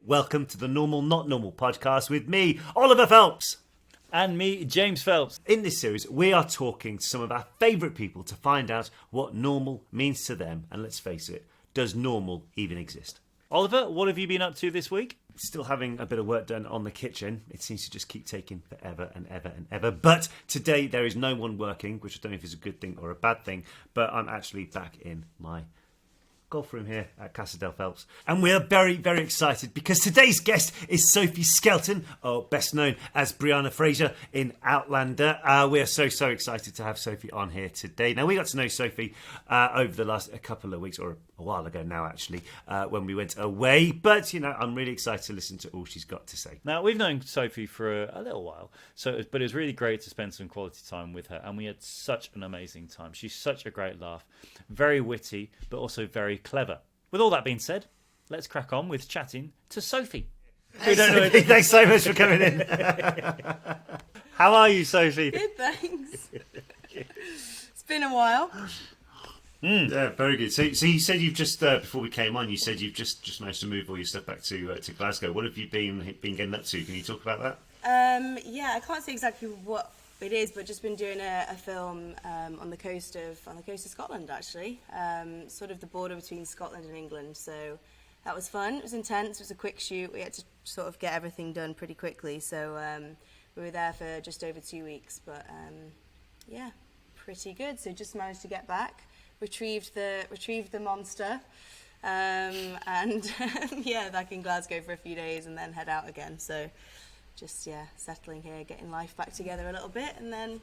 Welcome to the Normal Not Normal podcast with me, Oliver Phelps. And me, James Phelps. In this series, we are talking to some of our favourite people to find out what normal means to them. And let's face it, does normal even exist? Oliver, what have you been up to this week? Still having a bit of work done on the kitchen. It seems to just keep taking forever and ever and ever. But today there is no one working, which I don't know if is a good thing or a bad thing. But I'm actually back in my golf room here at Casa del Phelps. And we are very, very excited because today's guest is Sophie Skelton, or best known as Brianna Fraser in Outlander. We are so excited to have Sophie on here today. Now, we got to know Sophie over the last couple of weeks, or a while ago now, actually, when we went away. But, you know, I'm really excited to listen to all she's got to say. Now, we've known Sophie for a little while, but it was really great to spend some quality time with her, and we had such an amazing time. She's such a great laugh, very witty, but also very clever. With all that being said, let's crack on with chatting to Sophie. Sophie, thanks so much for coming in. How are you, Sophie? Good, thanks. It's been a while. Yeah, very good. So you said you've just before we came on, you said you've just managed to move all your stuff back to Glasgow. What have you been getting up to? Can you talk about that? Yeah, I can't say exactly what it is, but just been doing a film on the coast of Scotland, actually, sort of the border between Scotland and England. So that was fun. It was intense. It was a quick shoot. We had to sort of get everything done pretty quickly. So we were there for just over 2 weeks, but yeah, pretty good. So just managed to get back. Retrieved the monster, and yeah, back in Glasgow for a few days and then head out again. So just settling here, getting life back together a little bit, and then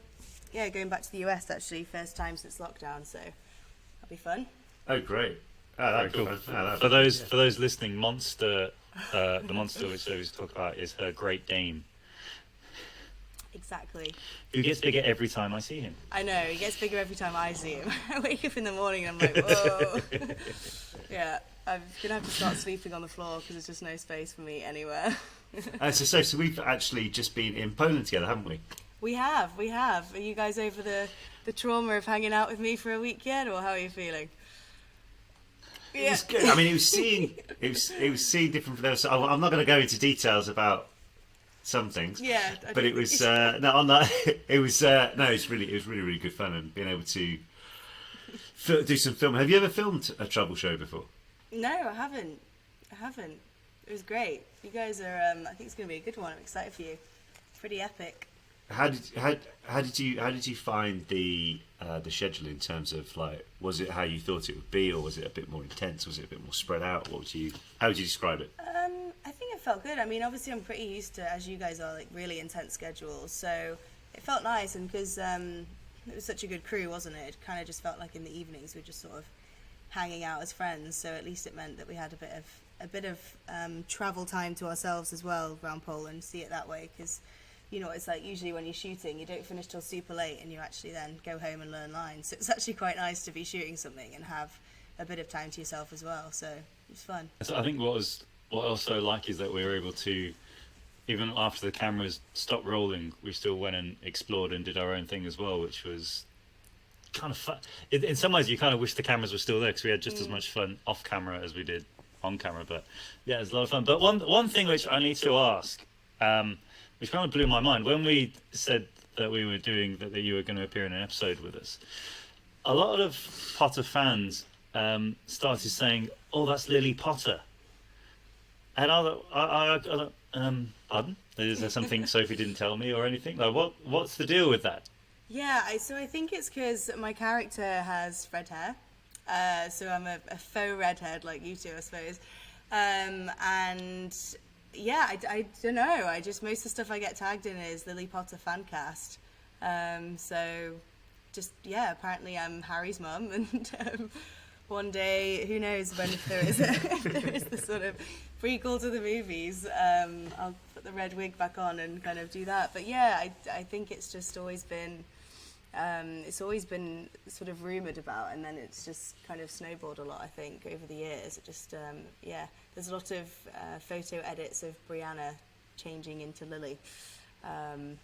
going back to the US actually, first time since lockdown. So that'll be fun. Oh, great! Oh, that'd be Cool. fun. For those listening, Monster, the monster which Sophie's talk about is her Great Dane. Exactly. Who gets bigger every time I see him. I know, he gets bigger every time I see him. I wake up in the morning and I'm like, whoa. Yeah, I'm going to have to start sleeping on the floor because there's just no space for me anywhere. So we've actually just been in Poland together, haven't we? We have. Are you guys over the trauma of hanging out with me for a week yet, or how are you feeling? It was good. I mean, it was seeing different from those. So I'm not going to go into details about some things. Yeah, but it was it was really good fun, and being able to do some film. Have you ever filmed a travel show before? No, I haven't. It was great. You guys are. I think it's going to be a good one. I'm excited for you. Pretty epic. How did you find the schedule in terms of, like, was it how you thought it would be, or was it a bit more intense? Was it a bit more spread out? How would you describe it? I think it felt good. I mean, obviously I'm pretty used to, as you guys are, like, really intense schedules, so it felt nice, and because it was such a good crew, wasn't it? It kind of just felt like in the evenings we were just sort of hanging out as friends, so at least it meant that we had a bit of travel time to ourselves as well around Poland. See it that way, because you know, it's like usually when you're shooting, you don't finish till super late and you actually then go home and learn lines. So it's actually quite nice to be shooting something and have a bit of time to yourself as well. So it was fun. So I think what I also like is that we were able to, even after the cameras stopped rolling, we still went and explored and did our own thing as well, which was kind of fun. In some ways, you kind of wish the cameras were still there because we had just as much fun off camera as we did on camera. But yeah, it was a lot of fun. But one thing which I need to ask, which kind of blew my mind when we said that we were doing that you were going to appear in an episode with us. A lot of Potter fans started saying, "Oh, that's Lily Potter." And pardon? Is there something Sophie didn't tell me or anything? Like, what's the deal with that? Yeah, so I think it's because my character has red hair. So I'm a faux redhead like you two, I suppose. And yeah, I don't know. Most of the stuff I get tagged in is Lily Potter fancast. So just, apparently I'm Harry's mum, and one day, who knows when, if there is the sort of prequel to the movies, I'll put the red wig back on and kind of do that. But yeah, I think it's just always been sort of rumoured about, and then it's just kind of snowballed a lot, I think, over the years. It just, there's a lot of photo edits of Brianna changing into Lily. And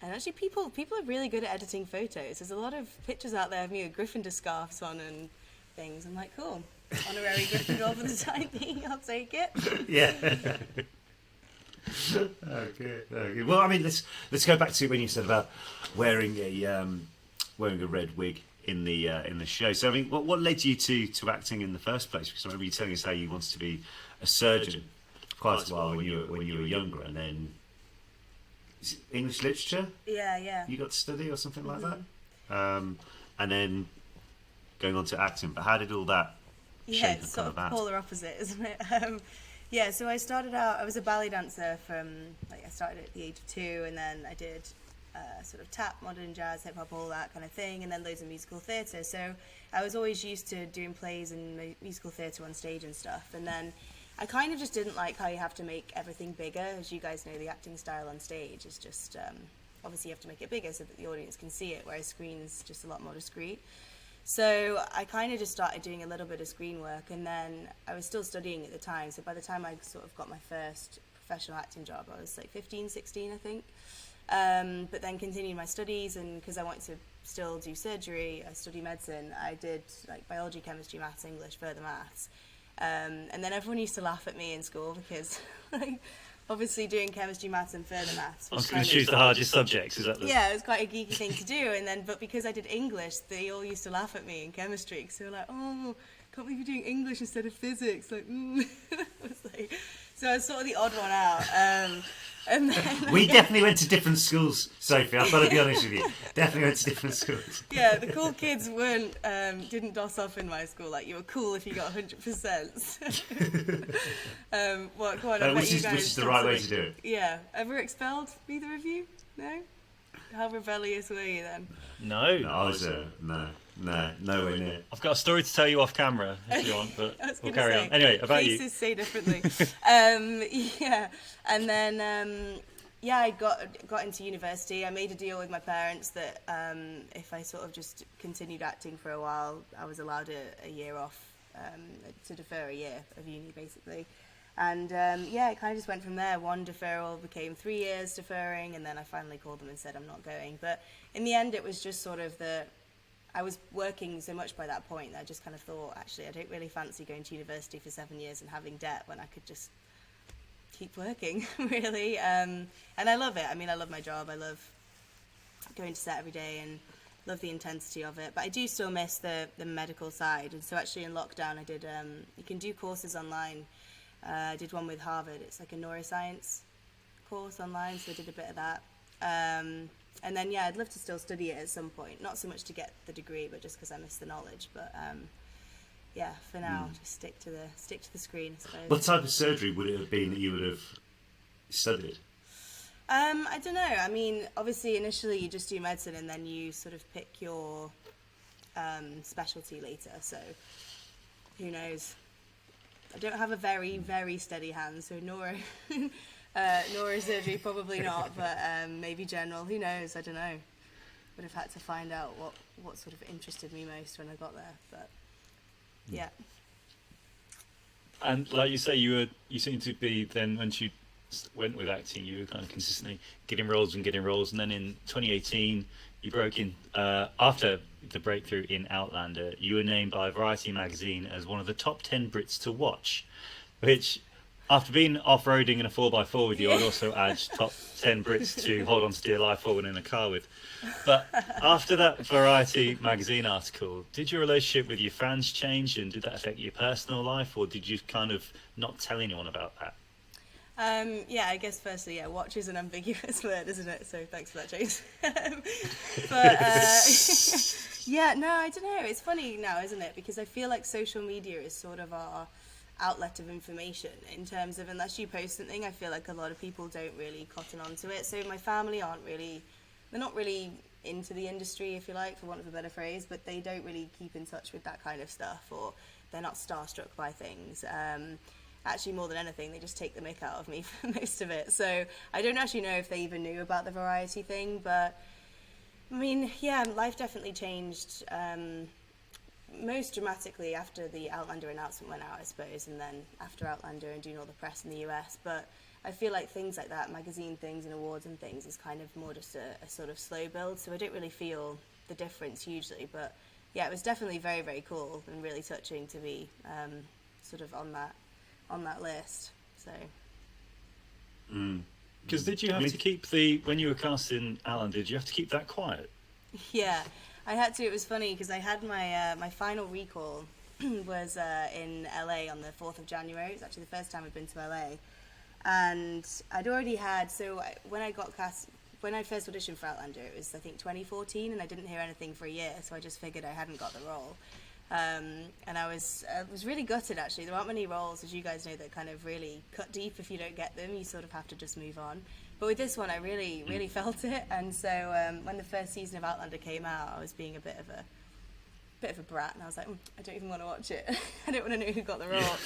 actually people are really good at editing photos. There's a lot of pictures out there of me with Gryffindor scarves on and things. I'm like, cool, honorary Gryffindor for the time being. I'll take it. Yeah. Oh, good. Oh, good. Well, I mean, let's go back to when you said about wearing a red wig in the show. So, I mean, what led you to acting in the first place? Because I remember you telling us how you wanted to be a surgeon quite a while when you were younger, and then is it English literature. Yeah. You got to study or something like that, and then going on to acting. But how did all that? Yeah, it's sort of the polar opposite, isn't it? Yeah, so I started out, I was a ballet dancer I started at the age of 2, and then I did sort of tap, modern jazz, hip hop, all that kind of thing, and then loads of musical theatre. So I was always used to doing plays and musical theatre on stage and stuff. And then I kind of just didn't like how you have to make everything bigger. As you guys know, the acting style on stage is just, obviously you have to make it bigger so that the audience can see it, whereas screen's just a lot more discreet. So I kind of just started doing a little bit of screen work, and then I was still studying at the time. So by the time I sort of got my first professional acting job, I was like 15, 16, I think. But then continued my studies, and because I wanted to still do surgery, I studied medicine. I did like biology, chemistry, maths, English, further maths. And then everyone used to laugh at me in school because like, obviously doing chemistry, maths and further maths. I was going to choose the hardest subjects, is that the... Yeah, it was quite a geeky thing to do. But because I did English, they all used to laugh at me in chemistry. So they were like, oh, can't believe you're doing English instead of physics. Like, So I was sort of the odd one out. And then, we definitely went to different schools, Sophie. I've got to be honest with you. Definitely went to different schools. Yeah, the cool kids didn't doss off in my school. Like, you were cool if you got 100%. What? Go on, Which is the right way to do it. Yeah. Ever expelled? Either of you? No. How rebellious were you then? No. I was nowhere near. I've got a story to tell you off camera if you want, but we'll carry on. Anyway, about you. Faces say differently. Yeah, and then I got into university. I made a deal with my parents that if I sort of just continued acting for a while, I was allowed a year off to defer a year of uni, basically. And it kind of just went from there. One deferral became 3 years deferring, and then I finally called them and said I'm not going. But in the end, it was just sort of I was working so much by that point that I just kind of thought, actually, I don't really fancy going to university for 7 years and having debt when I could just keep working, really. And I love it. I mean, I love my job. I love going to set every day and love the intensity of it. But I do still miss the medical side. And so actually in lockdown, I did, you can do courses online. I did one with Harvard. It's like a neuroscience course online, so I did a bit of that. And then, I'd love to still study it at some point. Not so much to get the degree, but just because I miss the knowledge. But for now, just stick to the screen, I suppose. What type of surgery would it have been that you would have studied? I don't know. I mean, obviously, initially you just do medicine, and then you sort of pick your specialty later. So, who knows? I don't have a very, very steady hand, so neurosurgery probably not, but maybe general. Who knows? I don't know. Would have had to find out what sort of interested me most when I got there. But yeah. And like you say, you seem to be then once you went with acting, you were kind of consistently getting roles, and then in 2018 you broke in after the breakthrough in Outlander. You were named by Variety magazine as one of the top 10 Brits to watch, which, after being off-roading in a 4x4 with you, I'd also add top 10 Brits to hold on to dear life forward in a car with. But after that Variety magazine article, did your relationship with your fans change, and did that affect your personal life, or did you kind of not tell anyone about that? I guess firstly, watch is an ambiguous word, isn't it? So thanks for that, James. I don't know. It's funny now, isn't it? Because I feel like social media is sort of our outlet of information in terms of, unless you post something, I feel like a lot of people don't really cotton on to it. So my family they're not really into the industry, if you like, for want of a better phrase, but they don't really keep in touch with that kind of stuff, or they're not starstruck by things. Actually, more than anything, they just take the mick out of me for most of it. So I don't actually know if they even knew about the Variety thing, but I mean, life definitely changed most dramatically after the Outlander announcement went out, I suppose, and then after Outlander and doing all the press in the US. But I feel like things like that, magazine things and awards and things, is kind of more just a sort of slow build. So I don't really feel the difference hugely, but yeah, it was definitely very, very cool and really touching to be sort of on that list. So. Because did you have to keep when you were casting Alan, did you have to keep that quiet? Yeah, I had to. It was funny because I had my final recall was in LA on the 4th of January. It was actually the first time I'd been to LA. And I'd already had, when I got cast, when I first auditioned for Outlander, it was, I think, 2014, and I didn't hear anything for a year, so I just figured I hadn't got the role. And I was really gutted, actually. There aren't many roles, as you guys know, that kind of really cut deep. If you don't get them, you sort of have to just move on. But with this one, I really, really felt it. And so when the first season of Outlander came out, I was being a bit of a brat, and I was like, I don't even want to watch it. I don't want to know who got the role.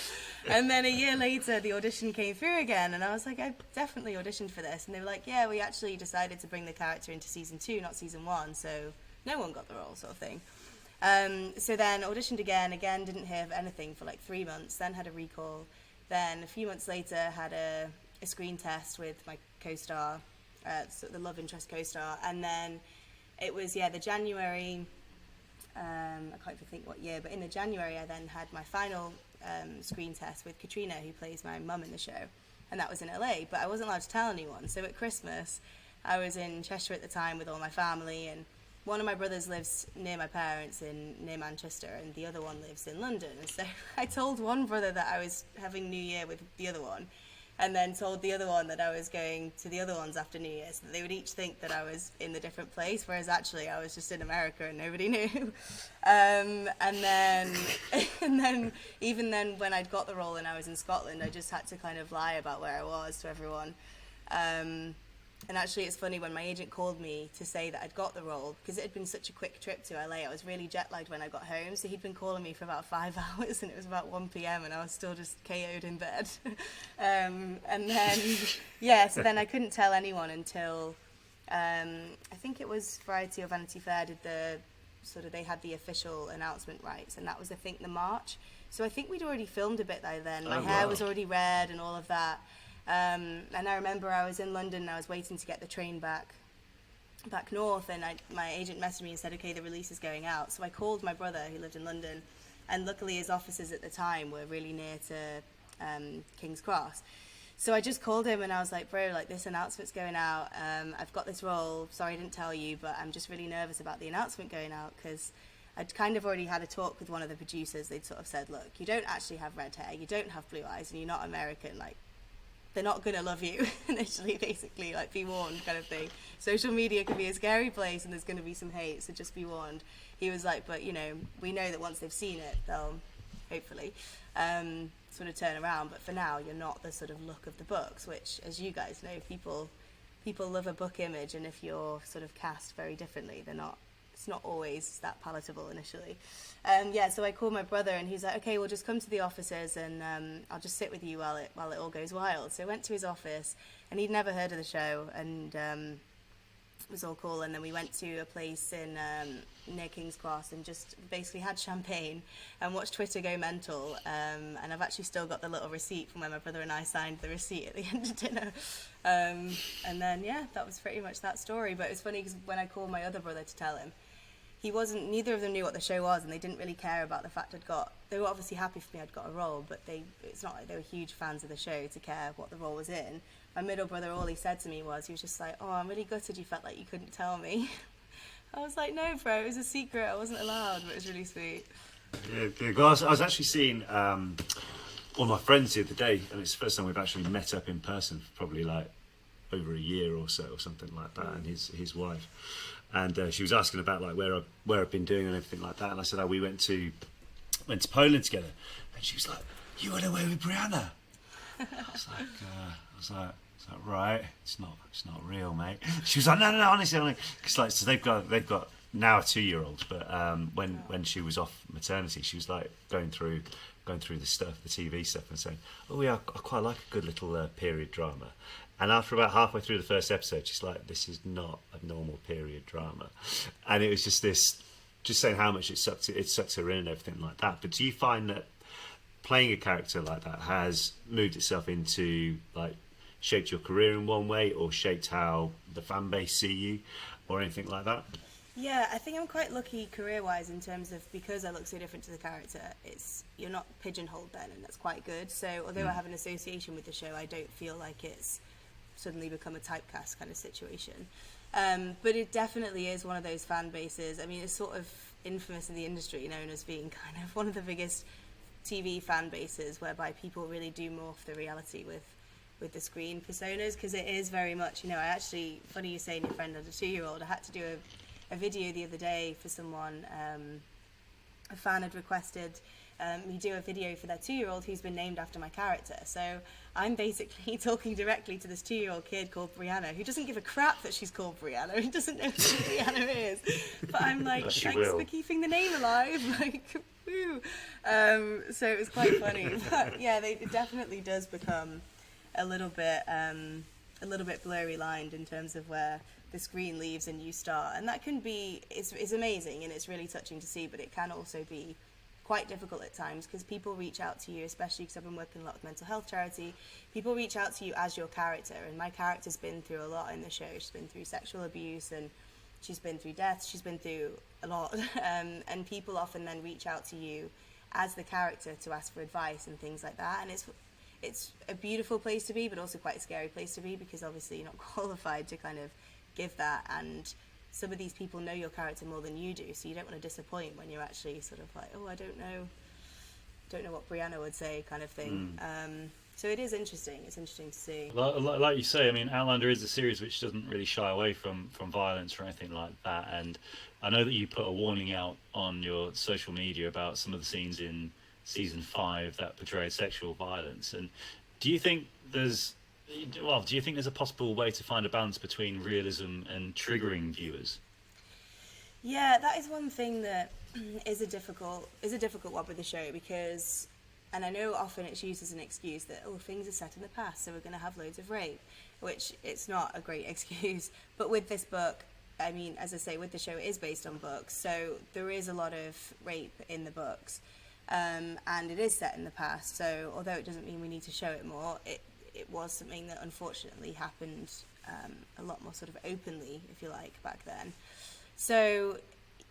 And then a year later, the audition came through again, and I was like, I definitely auditioned for this. And they were like, yeah, we actually decided to bring the character into season 2, not season 1, so no one got the role, sort of thing. So then auditioned again, didn't hear of anything for like 3 months, then had a recall. Then a few months later, had a screen test with my co-star, the love interest co-star, and then it was, the January... I can't even think what year, but in the January I then had my final screen test with Katrina, who plays my mum in the show, and that was in LA, but I wasn't allowed to tell anyone. So at Christmas I was in Cheshire at the time with all my family, and one of my brothers lives near my parents near Manchester, and the other one lives in London. And so I told one brother that I was having New Year with the other one, and then told the other one that I was going to the other ones after New Year, so that they would each think that I was in the different place, whereas actually I was just in America and nobody knew. And then even then, when I'd got the role and I was in Scotland, I just had to kind of lie about where I was to everyone. And actually, it's funny, when my agent called me to say that I'd got the role, because it had been such a quick trip to LA, I was really jet-lagged when I got home, so he'd been calling me for about 5 hours, and it was about 1 p.m, and I was still just KO'd in bed. And then, so then I couldn't tell anyone until, I think it was Variety or Vanity Fair did they had the official announcement rights, and that was, I think, the March. So I think we'd already filmed a bit by then. My hair was already red and all of that. And I remember I was in London and I was waiting to get the train back north, and my agent messaged me and said, okay, the release is going out. So I called my brother, who lived in London, and luckily his offices at the time were really near to King's Cross. So I just called him and I was like, bro, like, this announcement's going out, I've got this role, sorry I didn't tell you, but I'm just really nervous about the announcement going out, because I'd kind of already had a talk with one of the producers. They'd sort of said, look, you don't actually have red hair, you don't have blue eyes, and you're not American, like, they're not going to love you initially, basically, like, be warned kind of thing. Social media can be a scary place and there's going to be some hate, so just be warned. He was like, but, we know that once they've seen it, they'll hopefully sort of turn around. But for now, you're not the sort of look of the books, which, as you guys know, people love a book image, and if you're sort of cast very differently, it's not always that palatable initially. So I called my brother and he's like, okay, we'll just come to the offices and I'll just sit with you while it all goes wild. So I went to his office, and he'd never heard of the show, and it was all cool. And then we went to a place near King's Cross and just basically had champagne and watched Twitter go mental. And I've actually still got the little receipt from when my brother and I signed the receipt at the end of dinner. And then, that was pretty much that story. But it was funny because when I called my other brother to tell him, neither of them knew what the show was, and they didn't really care about the fact they were obviously happy for me I'd got a role, but it's not like they were huge fans of the show to care what the role was in. My middle brother, all he said to me was, he was just like, oh, I'm really gutted you felt like you couldn't tell me. I was like, no, bro, it was a secret, I wasn't allowed, but it was really sweet. Yeah, good. Well, I was actually seeing one of my friends the other day, and it's the first time we've actually met up in person for probably like over a year or so, or something like that, and his wife. And she was asking about like where I've been doing and everything like that, and I said, we went to Poland together, and she was like, you went away with Brianna. I was like, is that right? It's not real, mate. She was like, no, honestly, because like, so they've got now a 2-year-old, but when she was off maternity, she was like going through the stuff, the TV stuff, and saying, oh yeah, I quite like a good little period drama. And after about halfway through the first episode, she's like, this is not a normal period drama. And it was just saying how much it sucked her in and everything like that. But do you find that playing a character like that has moved itself into, like, shaped your career in one way, or shaped how the fan base see you, or anything like that? Yeah, I think I'm quite lucky career-wise in terms of, because I look so different to the character, you're not pigeonholed then, and that's quite good. So although I have an association with the show, I don't feel like it's suddenly become a typecast kind of situation. But it definitely is one of those fan bases. I mean, it's sort of infamous in the industry, known as being kind of one of the biggest TV fan bases, whereby people really do morph the reality with the screen personas, because it is very much, I actually, funny you saying your friend had a 2-year-old, I had to do a video the other day for someone. A fan had requested me do a video for their 2-year-old who's been named after my character. So I'm basically talking directly to this 2-year-old kid called Brianna, who doesn't give a crap that she's called Brianna. He doesn't know who Brianna is. But I'm like, thanks for keeping the name alive. Like, woo. So it was quite funny. But yeah, it definitely does become a little bit blurry lined in terms of where the screen leaves and you start, and that can be, it's amazing and it's really touching to see, but it can also be quite difficult at times, because people reach out to you, especially because I've been working a lot with mental health charity. People reach out to you as your character, and my character's been through a lot in the show. She's been through sexual abuse, and she's been through death, she's been through a lot. And people often then reach out to you as the character to ask for advice and things like that, and it's a beautiful place to be, but also quite a scary place to be, because obviously you're not qualified to kind of give that, and some of these people know your character more than you do, so you don't want to disappoint when you're actually sort of like, oh, I don't know what Brianna would say, kind of thing. So it is interesting. It's interesting to see. Like you say, I mean, Outlander is a series which doesn't really shy away from violence or anything like that, and I know that you put a warning out on your social media about some of the scenes in season 5 that portray sexual violence. And do you think there's a possible way to find a balance between realism and triggering viewers? Yeah, that is one thing that is a difficult one with the show, because, and I know often it's used as an excuse that, oh, things are set in the past, so we're going to have loads of rape, which it's not a great excuse. But with this book, I mean, as I say, with the show, it is based on books, so there is a lot of rape in the books, and it is set in the past. So although it doesn't mean we need to show it more, it was something that unfortunately happened a lot more sort of openly, if you like, back then. So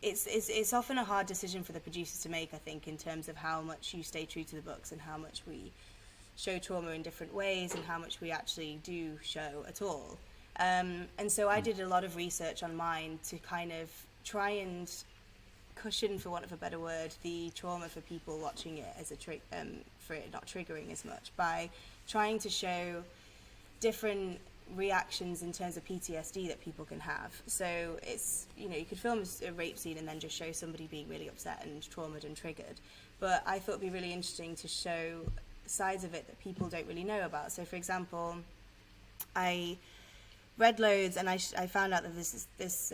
it's often a hard decision for the producers to make, I think, in terms of how much you stay true to the books and how much we show trauma in different ways and how much we actually do show at all. And so I did a lot of research on mine to kind of try and cushion, for want of a better word, the trauma for people watching it as for it not triggering as much, by trying to show different reactions in terms of PTSD that people can have. So it's, you could film a rape scene and then just show somebody being really upset and traumatized and triggered. But I thought it'd be really interesting to show sides of it that people don't really know about. So for example, I read loads and I found out that there's this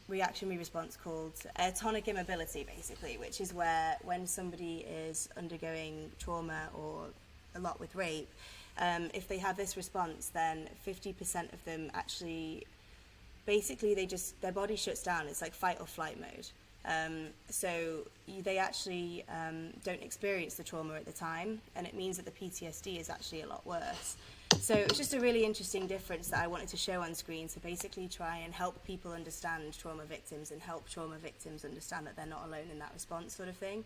reactionary response called tonic immobility, basically, which is where when somebody is undergoing trauma or a lot with rape, if they have this response, then 50% of them actually, basically their body shuts down. It's like fight or flight mode. So they actually don't experience the trauma at the time, and it means that the PTSD is actually a lot worse. So it's just a really interesting difference that I wanted to show on screen, to basically try and help people understand trauma victims and help trauma victims understand that they're not alone in that response, sort of thing.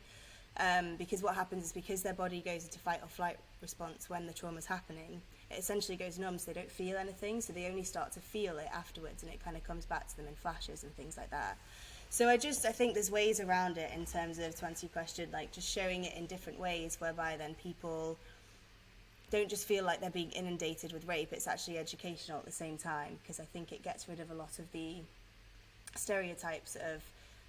Because what happens is, because their body goes into fight or flight response when the trauma's happening, it essentially goes numb, so they don't feel anything, so they only start to feel it afterwards, and it kind of comes back to them in flashes and things like that. So I think there's ways around it in terms of, to answer your question, like just showing it in different ways, whereby then people don't just feel like they're being inundated with rape. It's actually educational at the same time, because I think it gets rid of a lot of the stereotypes of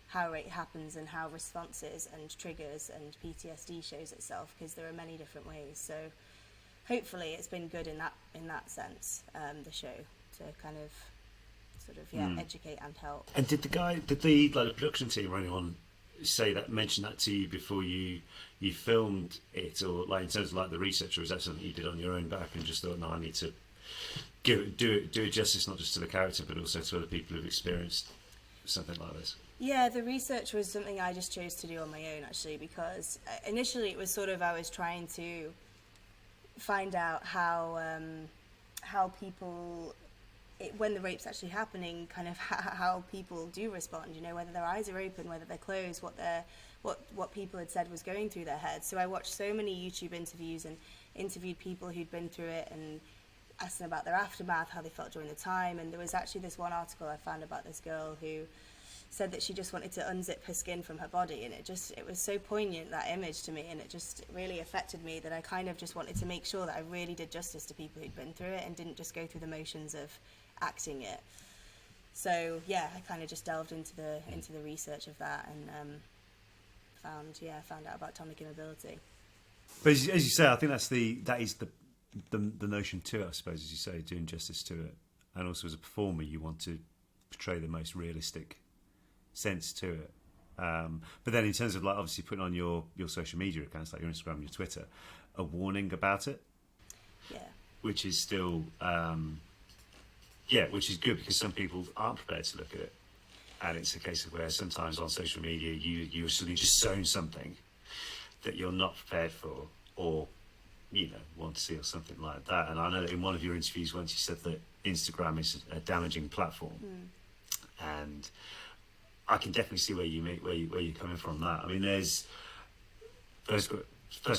how rape happens and how responses and triggers and PTSD shows itself, because there are many different ways. So hopefully it's been good in that sense, the show, to kind of sort of educate and help. And did the production team or anyone mention that to you before you filmed it, or like in terms of like the research, or was that something you did on your own back and just thought, no, I need to do it justice, not just to the character but also to other people who've experienced something like this? Yeah, the research was something I just chose to do on my own, actually, because initially it was sort of, I was trying to find out how people when the rape's actually happening, kind of how people do respond, you know, whether their eyes are open, whether they're closed, what people had said was going through their heads. So I watched so many YouTube interviews and interviewed people who'd been through it and asked them about their aftermath, how they felt during the time. And there was actually this one article I found about this girl who said that she just wanted to unzip her skin from her body, and it was so poignant, that image, to me, and it really affected me, that I kind of just wanted to make sure that I really did justice to people who'd been through it and didn't just go through the motions of acting it. So yeah, I kind of just delved into the research of that and found out about atomic immobility. But as you say, I think that is the notion to it, I suppose, as you say, doing justice to it. And also as a performer, you want to portray the most realistic sense to it. But then in terms of, like, obviously putting on your social media accounts, like your Instagram, your Twitter, a warning about it. Yeah. Which is still, which is good, because some people aren't prepared to look at it. And it's a case of where sometimes on social media you're suddenly just shown something that you're not prepared for, or, you know, want to see, or something like that. And I know that in one of your interviews once you said that Instagram is a damaging platform. And I can definitely see where you're coming from that. I mean, there's first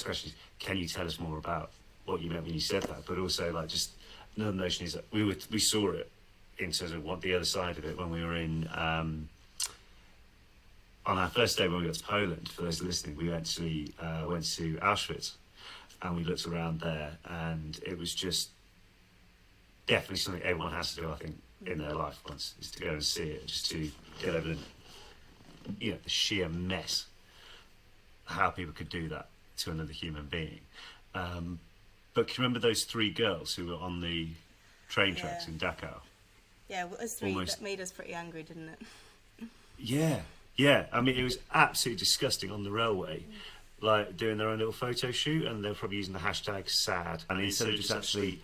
question is, can you tell us more about what you meant when you said that? But also, like, just another notion is that we saw it in terms of what the other side of it when we were in on our first day when we got to Poland. For those listening, we actually went to Auschwitz, and we looked around there, and it was just definitely something everyone has to do, I think, in their life once, is to go and see it, just to get over the sheer mess, how people could do that to another human being. But can you remember those 3 girls who were on the train tracks in Dachau? Yeah, well, us 3, that made us pretty angry, didn't it? Yeah. I mean, it was absolutely disgusting on the railway, like doing their own little photo shoot, and they were probably using the hashtag sad. And instead of just actually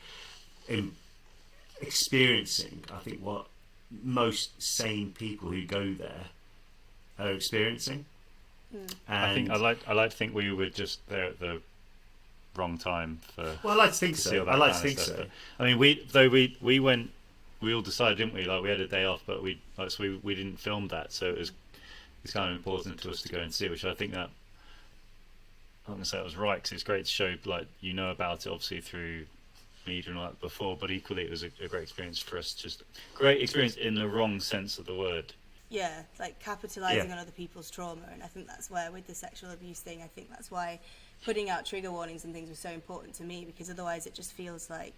experiencing, I think, what most sane people who go there are experiencing. And I think I like to think we were just there at the wrong time for. Well, I like to think so. I like to think so. I mean, we went. We all decided, didn't we? Like, we had a day off, but we didn't film that, so it's kind of important to us to go and see it, which I think that, I'm going to say it was right, because it's great to show, like, you know about it obviously through media and all that before, but equally it was a great experience for us, just great experience in the wrong sense of the word. Yeah, like capitalising on other people's trauma, and I think that's where, with the sexual abuse thing, I think that's why putting out trigger warnings and things was so important to me, because otherwise it just feels like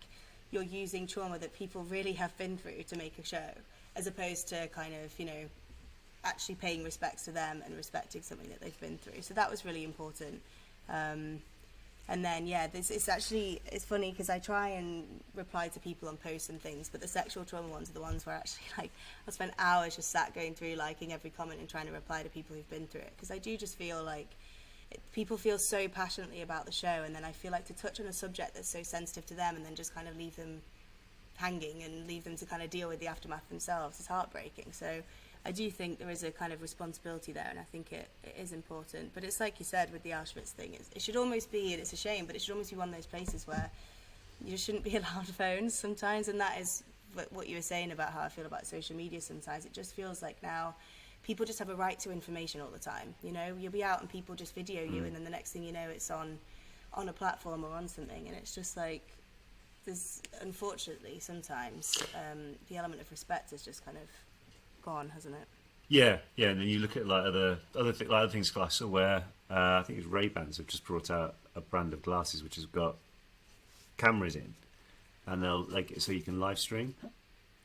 you're using trauma that people really have been through to make a show, as opposed to kind of, you know, actually paying respects to them and respecting something that they've been through. So that was really important. And then, it's funny, because I try and reply to people on posts and things, but the sexual trauma ones are the ones where actually, like, I'll spend hours just sat going through, liking every comment and trying to reply to people who've been through it, because I do just feel like people feel so passionately about the show, and then I feel like to touch on a subject that's so sensitive to them and then just kind of leave them hanging and leave them to kind of deal with the aftermath themselves is heartbreaking. So I do think there is a kind of responsibility there, and I think it is important. But it's like you said with the Auschwitz thing, it should almost be, and it's a shame, but it should almost be one of those places where you just shouldn't be allowed phones sometimes, and that is what you were saying about how I feel about social media sometimes. It just feels like now people just have a right to information all the time. You know, you'll be out and people just video you, and then the next thing you know, it's on a platform or on something, and it's just like, there's, unfortunately, sometimes the element of respect has just kind of gone, hasn't it? Yeah, and then you look at like other things I saw where I think it was Ray-Bans have just brought out a brand of glasses which has got cameras in, and they'll, like, so you can live stream.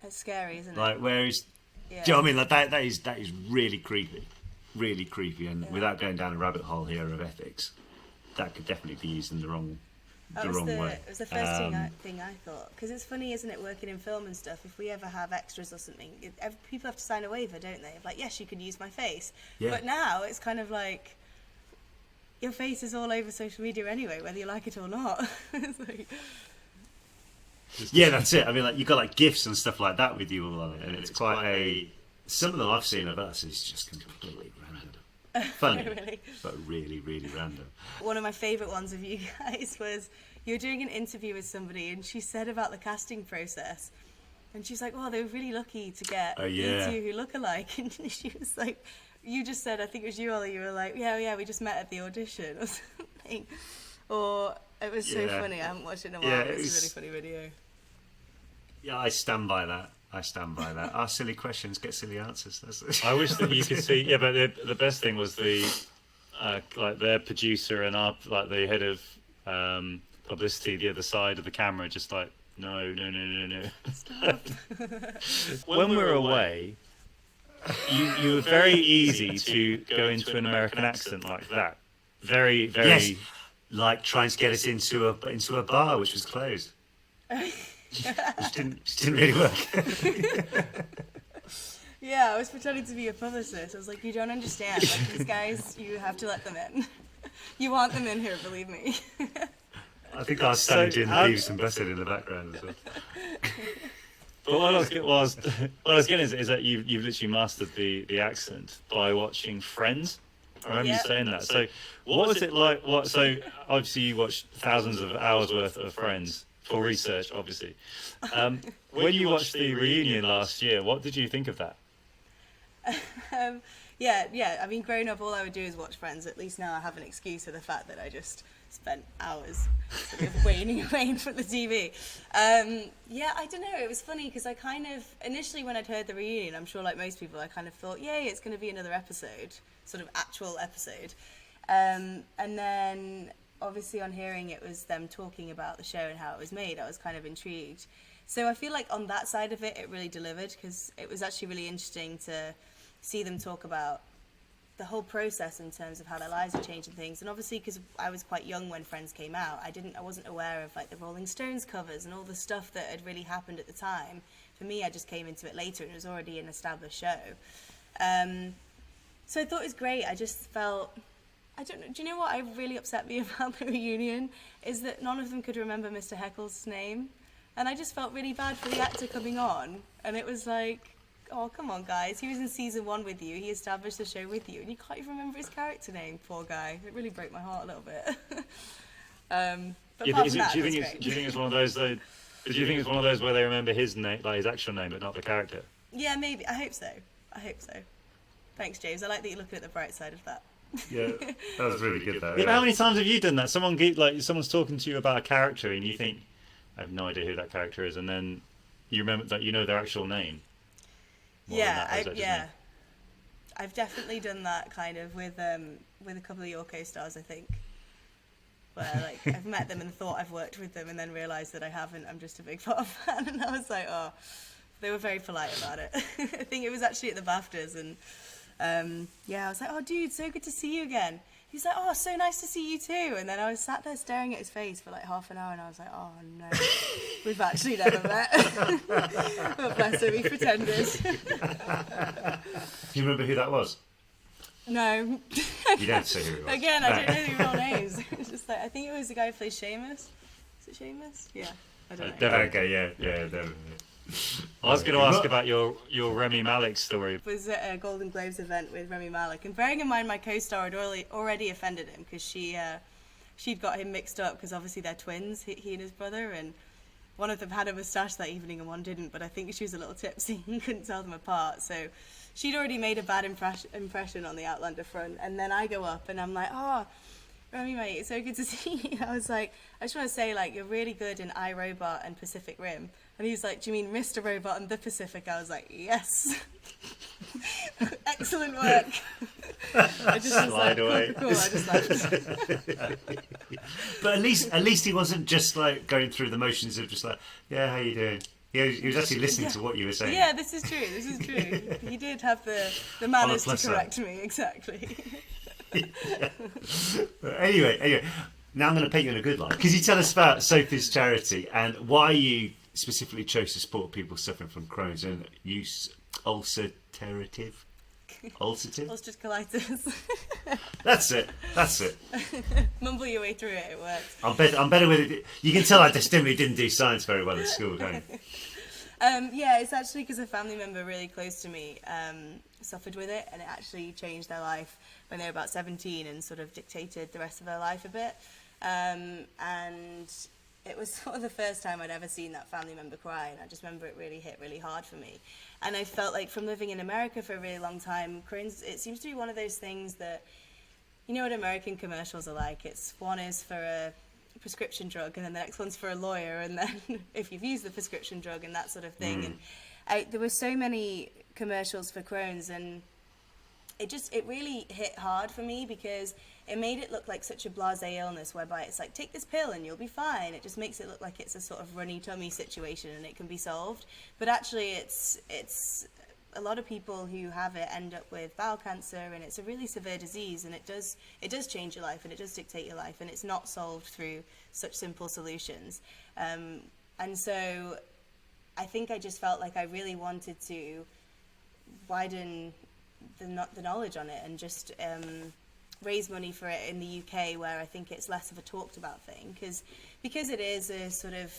It's scary, isn't it? Like, where is? Yeah. Do you know what I mean? Like that is really creepy, and without going down a rabbit hole here of ethics, that could definitely be used in the wrong way. It was the first thing I thought, because it's funny, isn't it, working in film and stuff, if we ever have extras or something, people have to sign a waiver, don't they, of like, yes, you can use my face. But now it's kind of like, your face is all over social media anyway, whether you like it or not. It's like, yeah, that's it. I mean, like, you've got like GIFs and stuff like that with you all on it, and it's quite some of them I've seen of us is just completely random. Funny, really? But really random. One of my favourite ones of you guys was, you were doing an interview with somebody, and she said about the casting process And she's like, "Oh, they were really lucky to get yeah. you two who look alike." And she was like, "You just said, I think it was you, Ollie. You were like, yeah, we just met at the audition or something." Or it was so funny. I haven't watched it in a while. But it's a really funny video. Yeah, I stand by that. Ask silly questions, get silly answers. I wish that you could see. Yeah, but the best thing was the like their producer and our like the head of publicity, the other side of the camera, just like no. Stop. When we were away, you were very easy to go into an American accent like that. Very. Yes, like trying to get us into a bar which was closed. Which didn't really work. Yeah, I was pretending to be a publicist. I was like, "You don't understand. Like, these guys, you have to let them in. You want them in here, believe me." I think I was standing doing Beavis and Butthead in the background as well. But what I was getting is that you've literally mastered the accent by watching Friends. I remember you saying that. So what was it like? So obviously you watched thousands of hours worth of Friends for research, obviously. When you watched the reunion last year, what did you think of that? Yeah. I mean, growing up, all I would do is watch Friends. At least now I have an excuse for the fact that I just spent hours sort of waiting away in front of the TV. Yeah, I don't know. It was funny because I kind of, initially when I'd heard the reunion, I'm sure like most people, I kind of thought, yay, it's going to be another episode, sort of actual episode. And then obviously on hearing it was them talking about the show and how it was made, I was kind of intrigued. So I feel like on that side of it, it really delivered because it was actually really interesting to see them talk about the whole process in terms of how their lives are changing things. And obviously because I was quite young when Friends came out, I wasn't aware of like the Rolling Stones covers and all the stuff that had really happened at the time. For me, I just came into it later and it was already an established show. So I thought it was great. I just felt, I don't know, do you know what really upset me about the reunion is that none of them could remember Mr. Heckle's name. And I just felt really bad for the actor coming on. And it was like, oh, come on, guys. He was in season 1 with you. He established the show with you. And you can't even remember his character name, poor guy. It really broke my heart a little bit. But apart from that, do you think it's one of those, though? Do you think it's one of those where they remember his name, like his actual name, but not the character? Yeah, maybe. I hope so. Thanks, James. I like that you're looking at the bright side of that. Yeah, that was really good, though. Yeah. How many times have you done that? Someone's talking to you about a character and you think, I have no idea who that character is, and then you remember that you know their actual name. I've definitely done that kind of with a couple of your co-stars, I think. Where like I've met them and thought I've worked with them, and then realised that I haven't. I'm just a big fan, and I was like, oh, they were very polite about it. I think it was actually at the BAFTAs, and I was like, oh, dude, so good to see you again. He's like, oh, so nice to see you too. And then I was sat there staring at his face for like half an hour, and I was like, oh no, we've actually never met. But bless him, he pretended. Do you remember who that was? No. You don't say who it was. Again, I don't know the real names. It's just like, I think it was the guy who plays Seamus. Is it Seamus? Yeah, I don't know. Okay, yeah, definitely. I was going to ask about your Remy Malek story. It was at a Golden Globes event with Remy Malek, and bearing in mind my co-star had already offended him because she'd got him mixed up because obviously they're twins, he and his brother, and one of them had a moustache that evening and one didn't, but I think she was a little tipsy and couldn't tell them apart, so she'd already made a bad impression on the Outlander front, and then I go up and I'm like, oh, Remy, mate, it's so good to see you. I was like, I just want to say, like, you're really good in iRobot and Pacific Rim. And he's like, do you mean Mr. Robot and the Pacific? I was like, yes. Excellent work. I just was like, away. Cool. I just left. But at least he wasn't just like going through the motions of just like, yeah, how you doing? He was actually listening to what you were saying. Yeah, this is true. He did have the manners to correct me, exactly. Anyway, now I'm going to paint you in a good light. Because you tell us about Sophie's charity and why you specifically chose to support people suffering from Crohn's and use ulcerative colitis. That's it. Mumble your way through it. It works. I'm better with it. You can tell I distinctly didn't do science very well at school, don't you? Yeah, it's actually because a family member really close to me suffered with it, and it actually changed their life when they were about 17 and sort of dictated the rest of their life a bit. And it was sort of the first time I'd ever seen that family member cry, and I just remember it really hit really hard for me. And I felt like from living in America for a really long time, Crohn's, it seems to be one of those things that, you know what American commercials are like? It's one is for a prescription drug, and then the next one's for a lawyer, and then if you've used the prescription drug and that sort of thing. And there were so many commercials for Crohn's, and it really hit hard for me because it made it look like such a blasé illness whereby it's like, take this pill and you'll be fine. It just makes it look like it's a sort of runny tummy situation and it can be solved. But actually it's a lot of people who have it end up with bowel cancer, and it's a really severe disease, and it does change your life and it does dictate your life, and it's not solved through such simple solutions. And so I think I just felt like I really wanted to widen the knowledge on it and just raise money for it in the UK, where I think it's less of a talked about thing, because it is a sort of,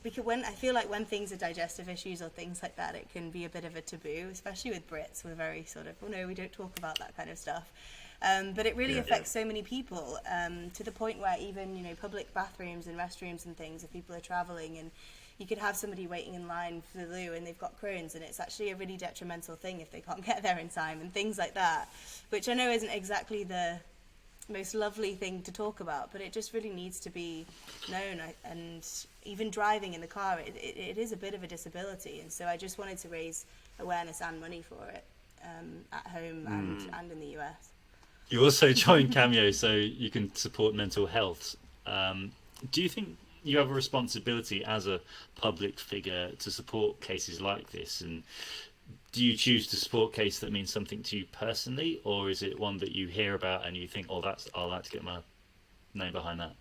because when I feel like when things are digestive issues or things like that, it can be a bit of a taboo, especially with Brits. We're very sort of, oh no, we don't talk about that kind of stuff. But it really affects so many people, to the point where even, you know, public bathrooms and restrooms and things, if people are traveling, and you could have somebody waiting in line for the loo and they've got Crohn's, and it's actually a really detrimental thing if they can't get there in time, and things like that, which I know isn't exactly the most lovely thing to talk about, but it just really needs to be known. And even driving in the car, it is a bit of a disability, and so I just wanted to raise awareness and money for it at home and in the US. You also joined Cameo so you can support mental health. Do you think you have a responsibility as a public figure to support cases like this? And do you choose to support a case that means something to you personally, or is it one that you hear about and you think, oh, I'd like to get my name behind that?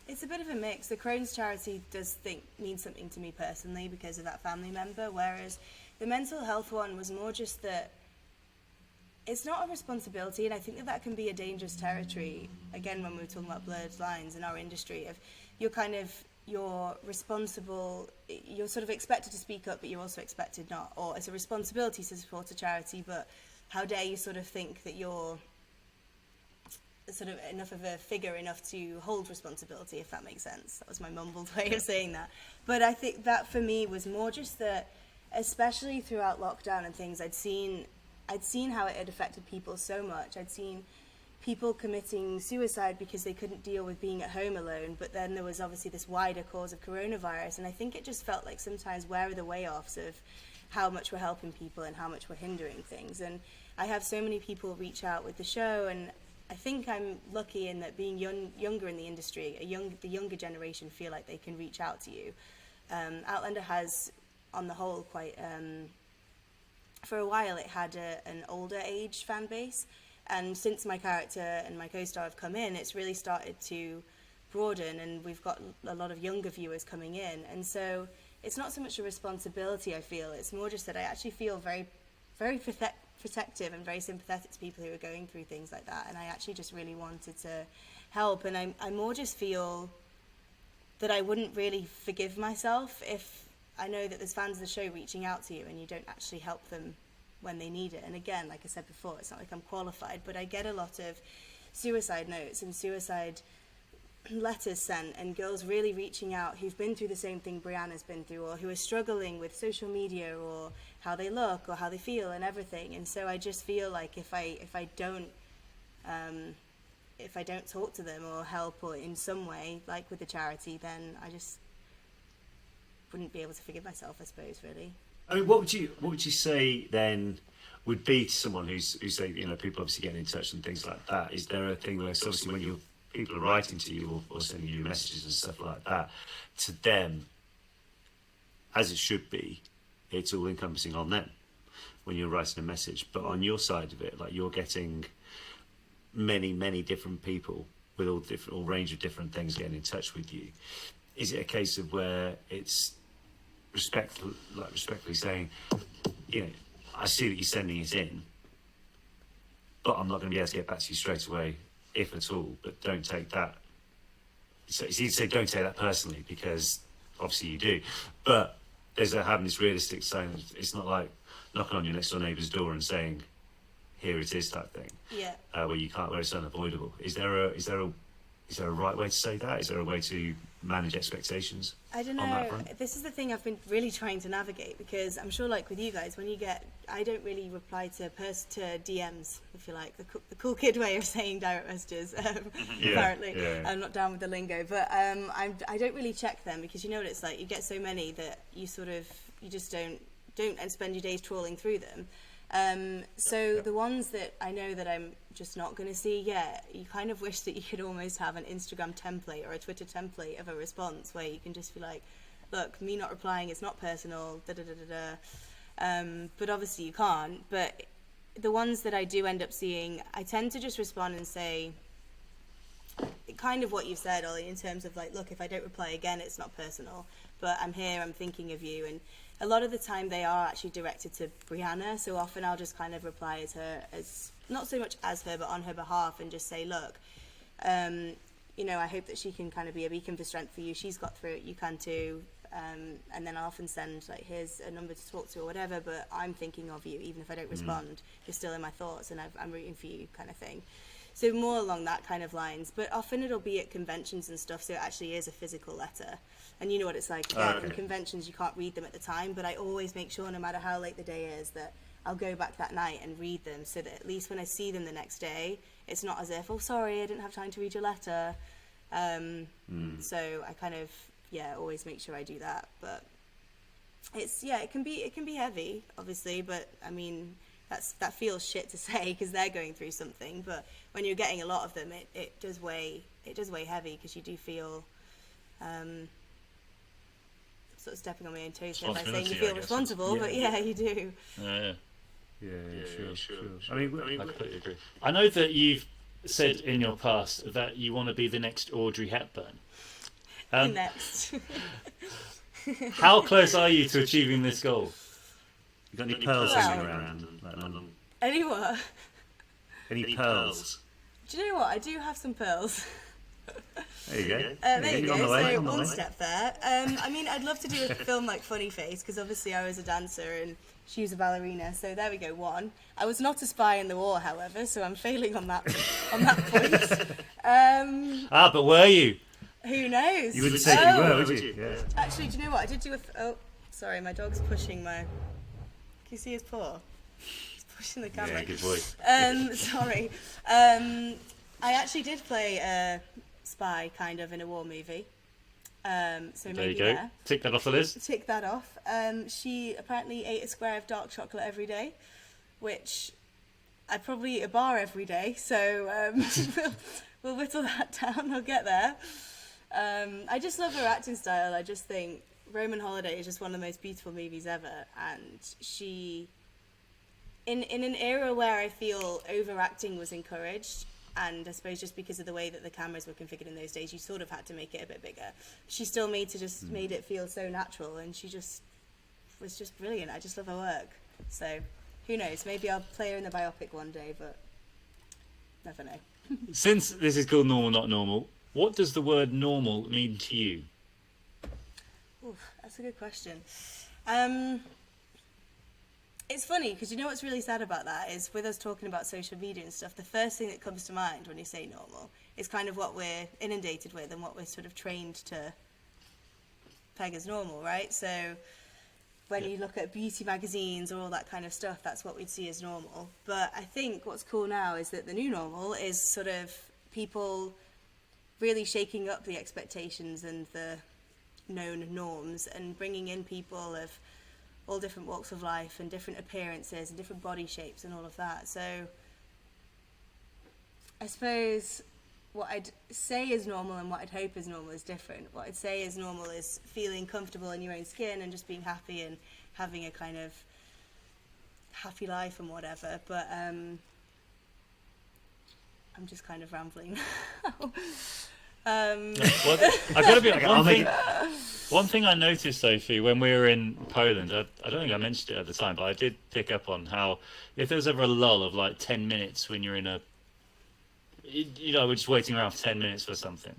It's a bit of a mix. The Crohn's charity does mean something to me personally because of that family member, whereas the mental health one was more just that it's not a responsibility, and I think that can be a dangerous territory, again, when we were talking about blurred lines in our industry, of you're responsible, you're sort of expected to speak up, but you're also expected not, or it's a responsibility to support a charity, but how dare you sort of think that you're sort of enough of a figure enough to hold responsibility, if that makes sense. That was my mumbled way of saying that. But I think that for me was more just that, especially throughout lockdown and things, I'd seen how it had affected people so much. I'd seen people committing suicide because they couldn't deal with being at home alone, but then there was obviously this wider cause of coronavirus, and I think it just felt like sometimes where are the way-offs of how much we're helping people and how much we're hindering things. And I have so many people reach out with the show, and I think I'm lucky in that being younger in the industry, the younger generation feel like they can reach out to you. Outlander has, on the whole, quite... for a while it had an older age fan base, and since my character and my co-star have come in, it's really started to broaden, and we've got a lot of younger viewers coming in. And so it's not so much a responsibility, I feel, it's more just that I actually feel very, very protective and very sympathetic to people who are going through things like that, and I actually just really wanted to help. And I more just feel that I wouldn't really forgive myself if I know that there's fans of the show reaching out to you and you don't actually help them when they need it. And again, like I said before, it's not like I'm qualified, but I get a lot of suicide notes and suicide letters sent, and girls really reaching out who've been through the same thing Brianna's been through, or who are struggling with social media or how they look or how they feel and everything. And so I just feel like if I don't talk to them or help or in some way, like with the charity, then I just wouldn't be able to forgive myself, I suppose, really. I mean, what would you say then would be to someone who's say, you know, people obviously getting in touch and things like that? Is there a thing where, so obviously when people are writing to you or sending you messages and stuff like that, to them, as it should be, it's all encompassing on them when you're writing a message, but on your side of it, like, you're getting many different people with all range of different things getting in touch with you. Is it a case of where it's respectfully saying, you know, I see that you're sending it in, but I'm not going to be able to get back to you straight away, if at all, but don't take that. So you say don't take that personally, because obviously you do, but there's having this realistic saying, it's not like knocking on your next door neighbour's door and saying, here it is, type thing. Yeah. Where it's unavoidable. Is there a right way to say that? Is there a way to manage expectations I don't on that know. front? This is the thing I've been really trying to navigate, because I'm sure, like with you guys, when you get, I don't really reply to DMs, if you like, the cool kid way of saying direct messages. Apparently, I'm not down with the lingo, but I don't really check them, because you know what it's like. You get so many that you just don't and spend your days trawling through them. So the ones that I know that I'm just not going to see yet, you kind of wish that you could almost have an Instagram template or a Twitter template of a response where you can just be like, look, me not replying, it's not personal, but obviously you can't. But the ones that I do end up seeing, I tend to just respond and say kind of what you said, Ollie, in terms of like, look, if I don't reply again, it's not personal, but I'm here, I'm thinking of you. And a lot of the time they are actually directed to Brianna, so often I'll just kind of reply as her, as not so much as her, but on her behalf, and just say, look, you know, I hope that she can kind of be a beacon for strength for you. She's got through it, you can too. And then I often send, like, here's a number to talk to or whatever, but I'm thinking of you, even if I don't respond, you're still in my thoughts, and I'm rooting for you, kind of thing. So more along that kind of lines, but often it'll be at conventions and stuff, so it actually is a physical letter. And you know what it's like, again, in conventions you can't read them at the time, but I always make sure, no matter how late the day is, that I'll go back that night and read them, so that at least when I see them the next day, it's not as if, oh, sorry, I didn't have time to read your letter. So I kind of, always make sure I do that. But it's, it can be heavy, obviously, but I mean, that feels shit to say because they're going through something, but when you're getting a lot of them, it does weigh heavy, because you do feel sort of stepping on my own toes here by saying you feel responsible, but you do. Sure. I mean, I completely agree. I know that you've said in your past that you want to be the next Audrey Hepburn. Next. How close are you to achieving this goal? You got any pearls hanging around? Any what? Any pearls? Do you know what? I do have some pearls. There you go. There you go. So one step there. I mean, I'd love to do a film like Funny Face, because obviously I was a dancer and she was a ballerina. So there we go. One. I was not a spy in the war, however, so I'm failing on that point. But were you? Who knows? You wouldn't say you were, would you? Yeah. Actually, do you know what? I did do sorry, my dog's pushing my. Can you see his paw? He's pushing the camera. Yeah, good boy. Sorry. I actually did play a spy, kind of, in a war movie. So There maybe you go. Tick that off the list. Tick that off. She apparently ate a square of dark chocolate every day, which I probably eat a bar every day. So we'll whittle that down. I'll get there. I just love her acting style. I just think Roman Holiday is just one of the most beautiful movies ever, and she, in an era where I feel overacting was encouraged, and I suppose just because of the way that the cameras were configured in those days, you sort of had to make it a bit bigger. She still made it feel so natural, and she just was just brilliant. I just love her work. So who knows? Maybe I'll play her in the biopic one day, but never know. Since this is called Normal Not Normal, what does the word normal mean to you? Oof, that's a good question. It's funny, because you know what's really sad about that is, with us talking about social media and stuff, the first thing that comes to mind when you say normal is kind of what we're inundated with and what we're sort of trained to peg as normal, right? So when you look at beauty magazines or all that kind of stuff, that's what we'd see as normal. But I think what's cool now is that the new normal is sort of people really shaking up the expectations and the known norms, and bringing in people of all different walks of life and different appearances and different body shapes and all of that. So I suppose what I'd say is normal and what I'd hope is normal is different. What I'd say is normal is feeling comfortable in your own skin and just being happy and having a kind of happy life and whatever. But I'm just kind of rambling now. Well, I've got to be one thing I noticed, Sophie, when we were in Poland, I don't think I mentioned it at the time, but I did pick up on how if there's ever a lull of like 10 minutes when you're in we're just waiting around for 10 minutes for something,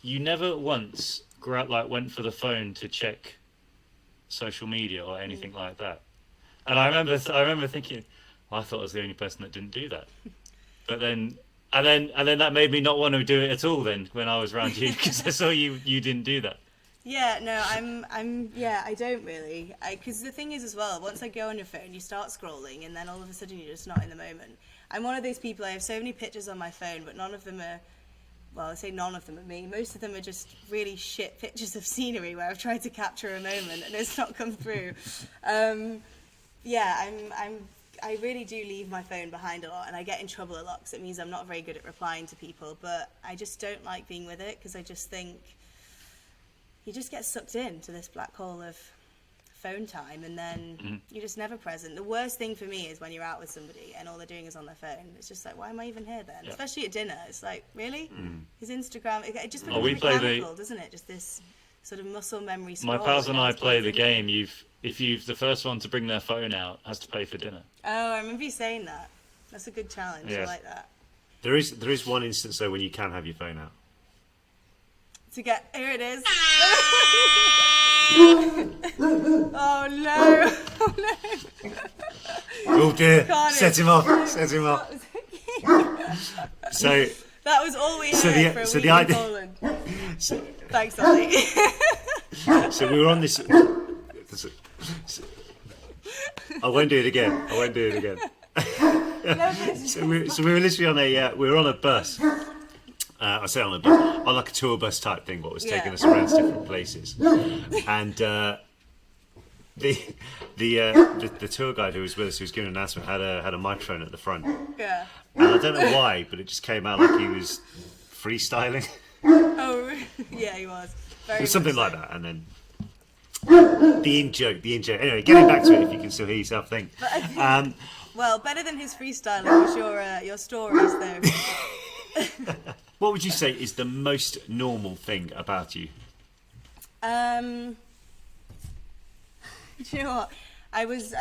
you never once went for the phone to check social media or anything like that. And I remember thinking, I thought I was the only person that didn't do that. But then And then that made me not want to do it at all. Then when I was around you, because I saw you didn't do that. Yeah, no, I don't really. Because the thing is as well, once I go on your phone, you start scrolling, and then all of a sudden you're just not in the moment. I'm one of those people, I have so many pictures on my phone, but none of them are, well, I say none of them are me. Most of them are just really shit pictures of scenery where I've tried to capture a moment and it's not come through. Yeah, I really do leave my phone behind a lot, and I get in trouble a lot because it means I'm not very good at replying to people, but I just don't like being with it because I just think you just get sucked into this black hole of phone time, and then you're just never present. The worst thing for me is when you're out with somebody and all they're doing is on their phone. It's just like, why am I even here then? Yeah. Especially at dinner. It's like, really? His Instagram, it just becomes mechanical, doesn't it? Just this sort of muscle memory scroll. My pals and I play the game. If the first one to bring their phone out has to pay for dinner. Oh, I remember you saying that. That's a good challenge. Yeah. I like that. There is one instance though when you can have your phone out. Here it is. Oh no! Oh no! Oh dear! Set him off! Set him off! So that was all we heard for a week in Poland. Thanks, Ollie. So we were on this. I won't do it again. So we were literally on we were on a bus. I say on a bus, on like a tour bus type thing, what was taking us around to different places, and the tour guide who was with us, who was giving an announcement, had a microphone at the front. Yeah. And I don't know why, but it just came out like he was freestyling. Oh, yeah, he was. Very something like that, and then the in joke. Anyway, getting back to it, if you can still hear yourself think. Well, better than his freestyling was your stories, though. What would you say is the most normal thing about you? Do you know what? I washed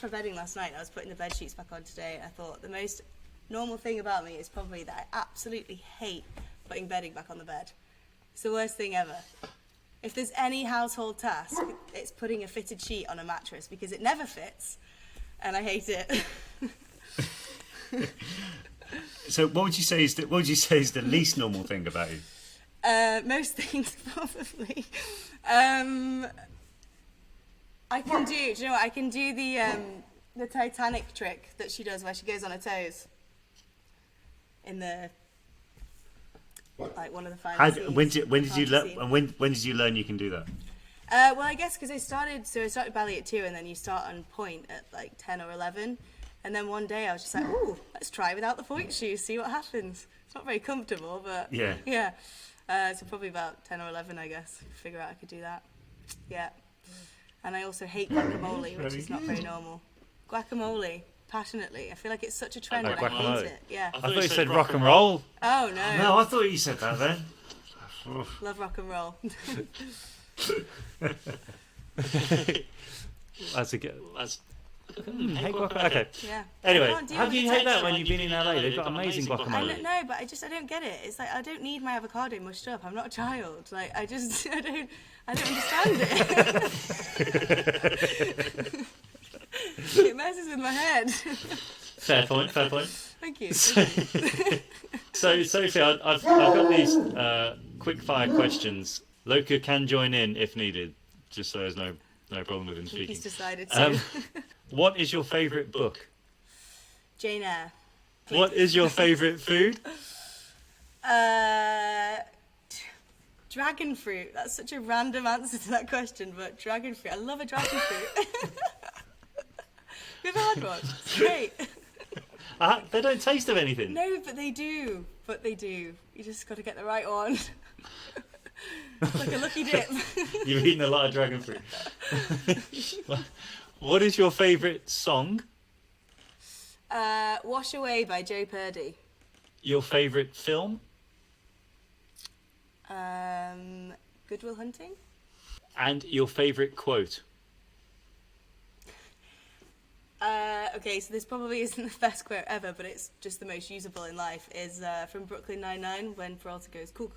my bedding last night and I was putting the bed sheets back on today, and I thought the most normal thing about me is probably that I absolutely hate putting bedding back on the bed. It's the worst thing ever. If there's any household task, it's putting a fitted sheet on a mattress because it never fits, and I hate it. So what would you say is the least normal thing about you? Most things, probably. I can do the Titanic trick that she does where she goes on her toes in the one of the final scenes. When did you learn you can do that? Well, I guess because I started ballet at 2, and then you start on point at like 10 or 11. And then one day I was just like, ooh, let's try without the point shoes, see what happens. It's not very comfortable, but yeah. So probably about 10 or 11, I guess. Figure out I could do that. Yeah. And I also hate guacamole, which is not very normal. Guacamole, passionately. I feel like it's such a trend, and I hate it. Yeah. I thought you said rock and roll. Oh, no. No, I thought you said that then. Love rock and roll. Okay. Yeah. Anyway, how do you hate that when you've been in LA? They've got amazing guacamole. No, but I don't get it. It's like I don't need my avocado mushed up. I'm not a child. Like I don't understand it. It messes with my head. Fair point. Thank you. So Sophie, I've got these quick-fire questions. Loka can join in if needed, just so there's no problem with him speaking. He's decided to. What is your favourite book? Jane Eyre. What is your favourite food? Dragon fruit. That's such a random answer to that question, but dragon fruit. I love a dragon fruit. You've had one? It's great. They don't taste of anything. No, but they do. You just got to get the right one. It's like a lucky dip. You've eaten a lot of dragon fruit. What is your favourite song? Wash Away by Joe Purdy. Your favourite film? Good Will Hunting. And your favourite quote? Okay, so this probably isn't the best quote ever, but it's just the most usable in life, is from Brooklyn Nine-Nine when Peralta goes, cool.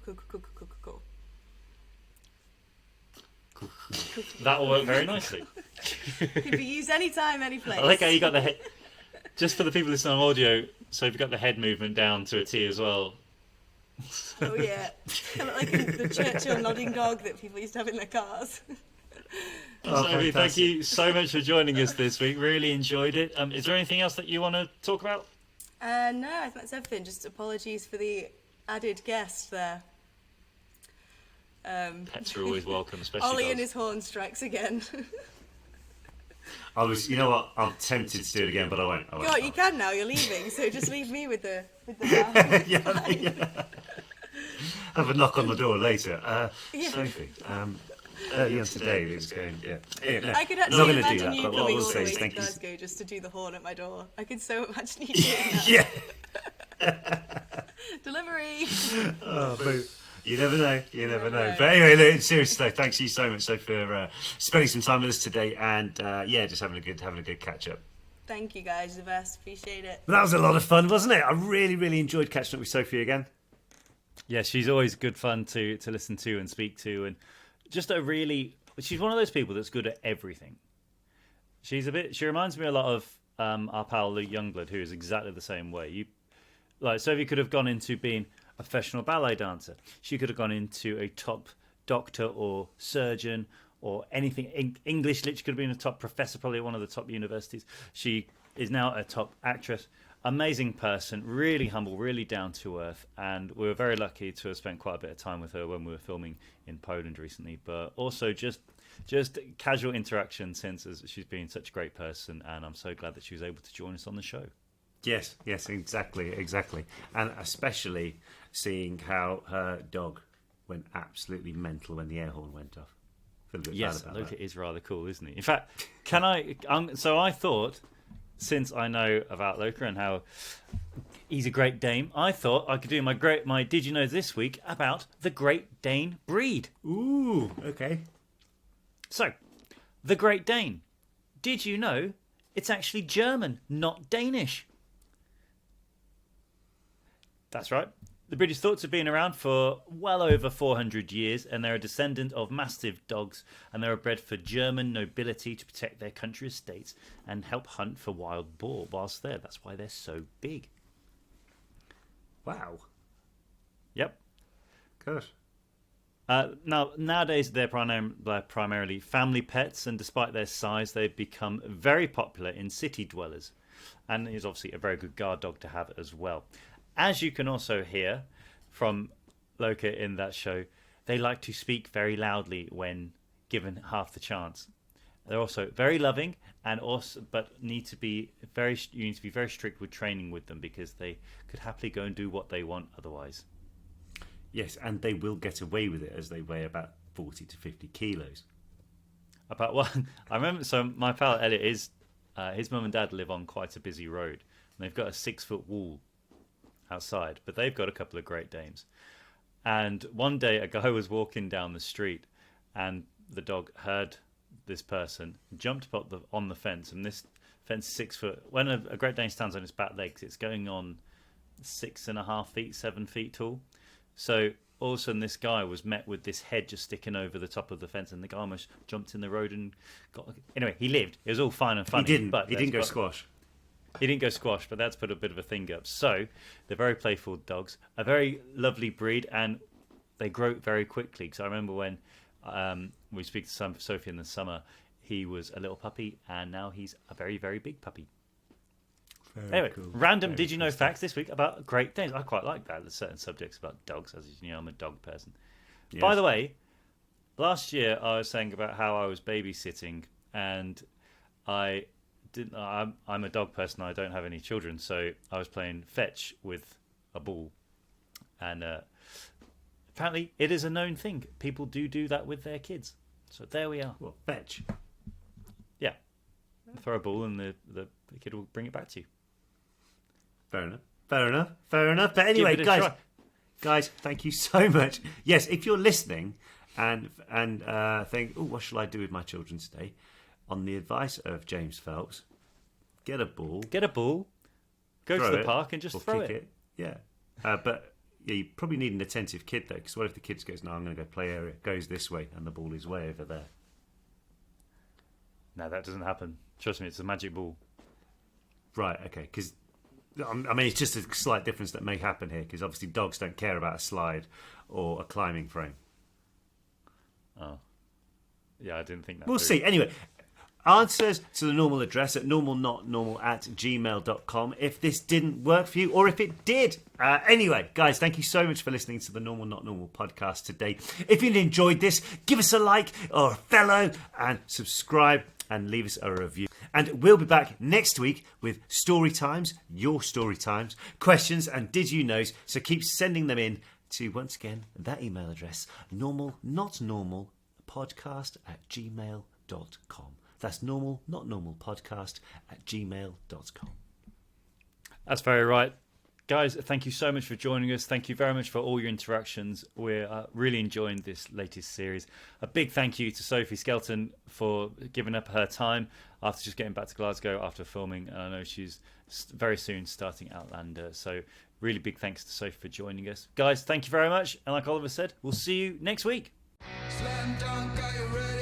That will work very nicely. Could be used anytime, any place. I like how you got the Just for the people listening on audio, so you've got the head movement down to a T as well. Oh yeah, I look like the Churchill nodding dog that people used to have in their cars. Sophie, thank you so much for joining us this week. Really enjoyed it. Is there anything else that you want to talk about? No, I think that's everything. Just apologies for the added guest there. Pets are always welcome, especially Ollie dogs. and his horn strikes again. You know what? I'm tempted to do it again, but I won't. God, you can now. You're leaving, so just leave me with the mouth. Yeah. Have a knock on the door later. Yeah. Sophie, early on today, it was going. Yeah. No, I could I'm not actually going to do imagine that. you But what I coming will all the say way is to thank you. Glasgow just to do the horn at my door. I could so imagine you doing that. Yeah. Delivery. Oh, boo. You never know. You never know. know. But anyway, look, seriously, though, thanks you so much, so for spending some time with us today, and just having a good catch up. Thank you guys, the best. Appreciate it. But that was a lot of fun, wasn't it? I really enjoyed catching up with Sophie again. Yeah, she's always good fun to listen to and speak to, and just she's one of those people that's good at everything. She reminds me a lot of our pal Luke Youngblood, who is exactly the same way. Sophie could have gone into being a professional ballet dancer. She could have gone into a top doctor or surgeon or anything. English lit, she could have been a top professor, probably at one of the top universities. She is now a top actress. Amazing person, really humble, really down to earth, and we were very lucky to have spent quite a bit of time with her when we were filming in Poland recently, but also just casual interaction since, as she's been such a great person, and I'm so glad that she was able to join us on the show. Yes, exactly. And especially seeing how her dog went absolutely mental when the air horn went off. Feel a bit Yes, bad about Luca that. is rather cool, isn't he? In fact, can I... so I thought, since I know about Luca and how he's a Great Dane, I thought I could do my Did You Know this week about the Great Dane breed. Ooh, okay. So, the Great Dane. Did you know it's actually German, not Danish? That's right. The breed is thought to have been around for well over 400 years, and they're a descendant of mastiff dogs, and they're bred for German nobility to protect their country estates and help hunt for wild boar whilst there. That's why they're so big. Wow. Yep. Gosh. Nowadays, they're primarily family pets, and despite their size, they've become very popular in city dwellers. And is obviously a very good guard dog to have as well. As you can also hear from Loka in that show, they like to speak very loudly when given half the chance. They're also very loving, but you need to be very strict with training with them, because they could happily go and do what they want otherwise. Yes, and they will get away with it as they weigh about 40 to 50 kilos. About one, I remember. So my pal Elliot his mum and dad live on quite a busy road, and they've got a 6-foot wall outside, but they've got a couple of Great Danes. And one day a guy was walking down the street, and the dog heard this person, jumped up on the fence, and this fence is 6 foot. When a Great Dane stands on its back legs, it's going on 6.5 feet, 7 feet tall. So all of a sudden this guy was met with this head just sticking over the top of the fence, and the guy almost jumped in the road and got... Anyway, he lived. It was all fine and funny. He didn't go squash. He didn't go squash, but that's put a bit of a thing up. So they're very playful dogs, a very lovely breed, and they grow very quickly. Because I remember when we speak to Sophie in the summer, he was a little puppy, and now he's a very, very big puppy. Very Anyway, cool. random Very Did You Know cool stuff. facts this week about Great Danes. I quite like that. There's certain subjects about dogs, as you know, I'm a dog person. Yes. By the way, last year I was saying about how I was babysitting, and I'm a dog person. I don't have any children, so I was playing fetch with a ball, and apparently it is a known thing. People do that with their kids. So there we are. Well, fetch. Yeah, throw a ball and the kid will bring it back to you. Fair enough. But anyway, Give it a guys, thank you so much. Yes, if you're listening and think, oh, what shall I do with my children today? On the advice of James Phelps, get a ball, go to the park and just throw kick it. Yeah, but you probably need an attentive kid though, because what if the kid goes, no, I'm going to go play area, goes this way, and the ball is way over there? No, that doesn't happen. Trust me, it's a magic ball. Right, okay, because I mean, it's just a slight difference that may happen here, because obviously dogs don't care about a slide or a climbing frame. Oh. Yeah, I didn't think that. We'll see. Anyway, answers to the normal address at normalnotnormal@gmail.com if this didn't work for you, or if it did. Anyway, guys, thank you so much for listening to the Normal Not Normal podcast today. If you enjoyed this, give us a like or a follow and subscribe and leave us a review. And we'll be back next week with story times, your story times, questions and did you knows. So keep sending them in to, once again, that email address, normalnotnormalpodcast@gmail.com. That's normalnotnormalpodcast@gmail.com. That's very right. Guys, thank you so much for joining us. Thank you very much for all your interactions. We're really enjoying this latest series. A big thank you to Sophie Skelton for giving up her time after just getting back to Glasgow after filming. And I know she's very soon starting Outlander. So really big thanks to Sophie for joining us. Guys, thank you very much. And like Oliver said, we'll see you next week. Slam dunk, are you ready?